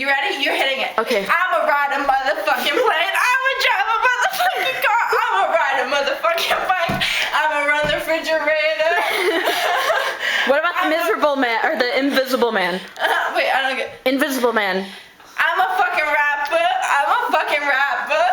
You ready? You're hitting it. Okay. I'ma ride a motherfucking plane. I'ma drive a motherfucking car. I'ma ride a motherfucking bike. I'ma run the refrigerator. What about the miserable man or the invisible man? Wait, I don't get. Invisible man. I'm a fucking rapper. I'm a fucking rapper.